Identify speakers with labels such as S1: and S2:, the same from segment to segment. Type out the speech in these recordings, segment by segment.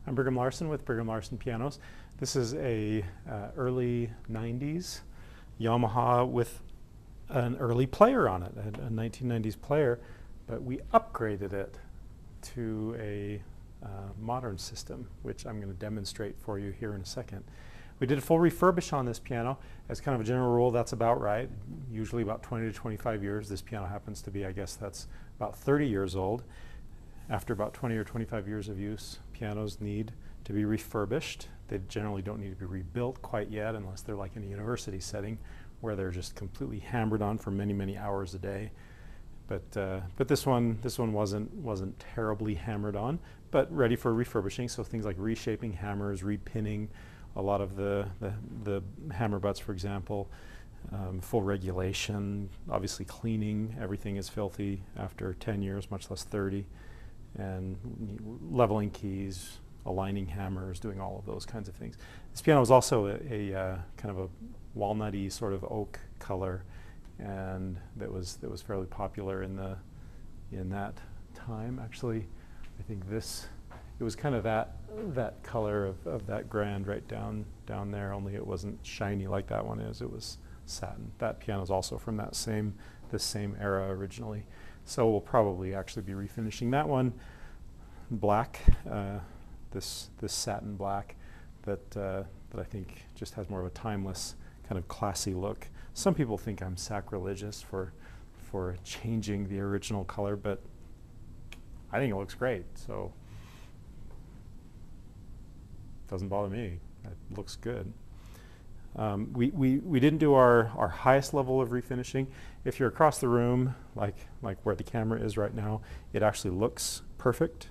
S1: I'm Brigham Larson with Brigham Larson Pianos. This is a early 90s Yamaha with an early player on it, a 1990s player, but we upgraded it to a modern system, which I'm going to demonstrate for you here in a second. We did a full refurbish on this piano. As kind of a general rule, that's about right. Usually about 20 to 25 years. This piano happens to be, I guess that's about 30 years old. After about 20 or 25 years of use, pianos need to be refurbished. They generally don't need to be rebuilt quite yet, unless they're like in a university setting where they're just completely hammered on for many, many hours a day. But this one wasn't terribly hammered on, but ready for refurbishing. So things like reshaping hammers, repinning a lot of the hammer butts, for example, full regulation, obviously cleaning. Everything is filthy after 10 years, much less 30. And leveling keys, aligning hammers, doing all of those kinds of things. This piano was also a kind of a walnutty sort of oak color, and that was fairly popular in that time. Actually, I think it was kind of that color of that grand right down there. Only it wasn't shiny like that one is. It was satin. That piano is also from this same era originally. So we'll probably actually be refinishing that one black, this satin black that I think just has more of a timeless kind of classy look. Some people think I'm sacrilegious for changing the original color, but I think it looks great, so it doesn't bother me. It looks good. We didn't do our highest level of refinishing. If you're across the room, like where the camera is right now, it actually looks perfect.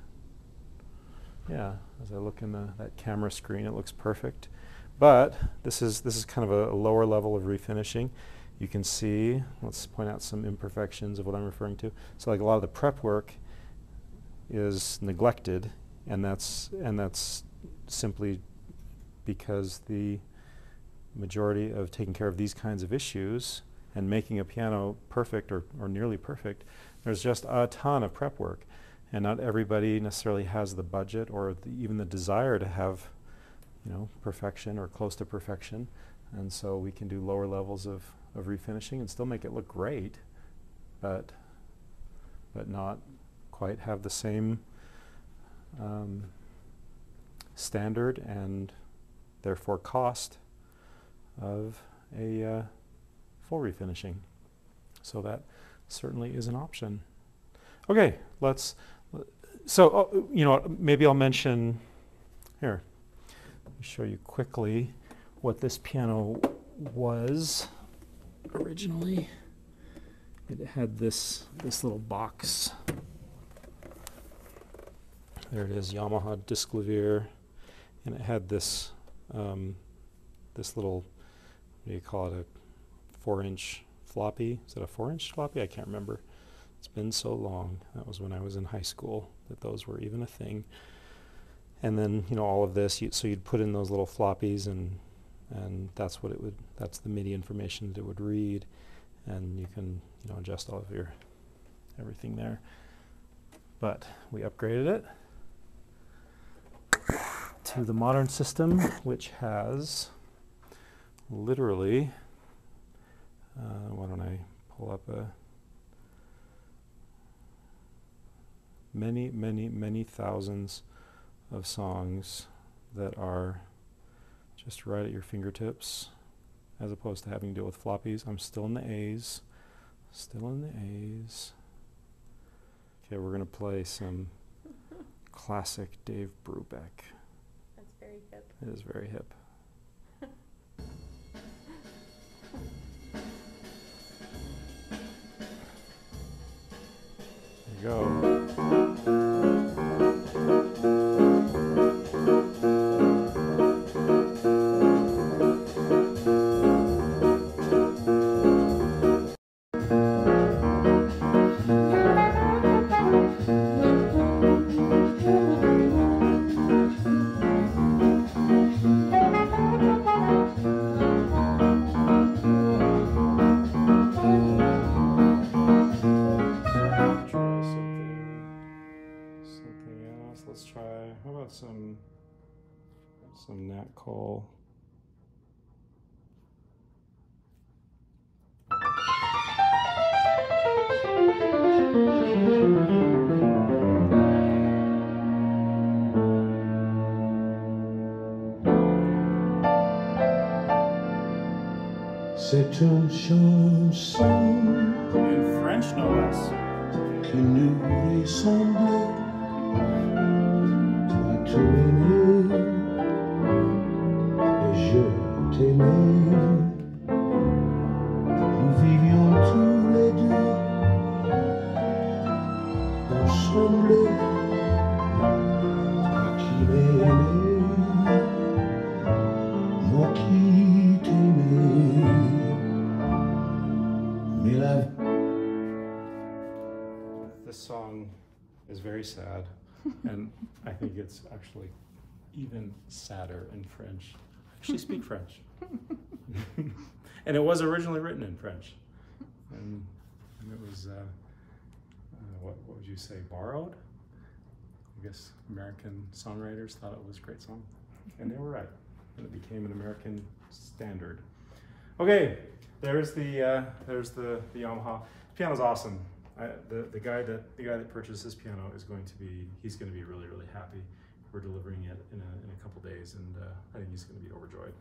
S1: Yeah, as I look in that camera screen, it looks perfect. But this is kind of a lower level of refinishing. You can see, let's point out some imperfections of what I'm referring to. So like a lot of the prep work is neglected, and that's simply because the majority of taking care of these kinds of issues and making a piano perfect or nearly perfect, there's just a ton of prep work, and not everybody necessarily has the budget or even the desire to have, perfection or close to perfection. And so we can do lower levels of refinishing and still make it look great, but not quite have the same standard and therefore cost of a full refinishing. So that certainly is an option. Okay, maybe I'll mention here. Let me show you quickly what this piano was originally. It had this little box. There it is, Yamaha Disclavier, and it had this little, what do you call it, a 4-inch floppy? Is it a 4-inch floppy? I can't remember. It's been so long. That was when I was in high school that those were even a thing. And then, all of this, so you'd put in those little floppies, and that's what that's the MIDI information that it would read, and you can, adjust all of everything there. But we upgraded it to the modern system, which has literally, why don't I pull up many thousands of songs that are just right at your fingertips, as opposed to having to deal with floppies. I'm still in the A's. Okay, we're going to play some classic Dave Brubeck.
S2: That's very hip.
S1: It is very hip. There you go. Try something some Nat Cole.
S2: C'est une chanson
S1: In French, no less.
S2: qui nous ressemble. Toi tu m'aimais et je t'aimais. Nous vivions tous les deux ensemble. Toi qui m'aimais, moi qui t'aimais. Mais la
S1: This song is very sad, and I think it's actually even sadder in French. I actually speak French. And it was originally written in French. And it was, what would you say, borrowed? I guess American songwriters thought it was a great song. And they were right. And it became an American standard. Okay, there's the Yamaha. The piano's awesome. The guy that purchased this piano is going to be really happy. We're delivering it in a couple days, and I think he's going to be overjoyed.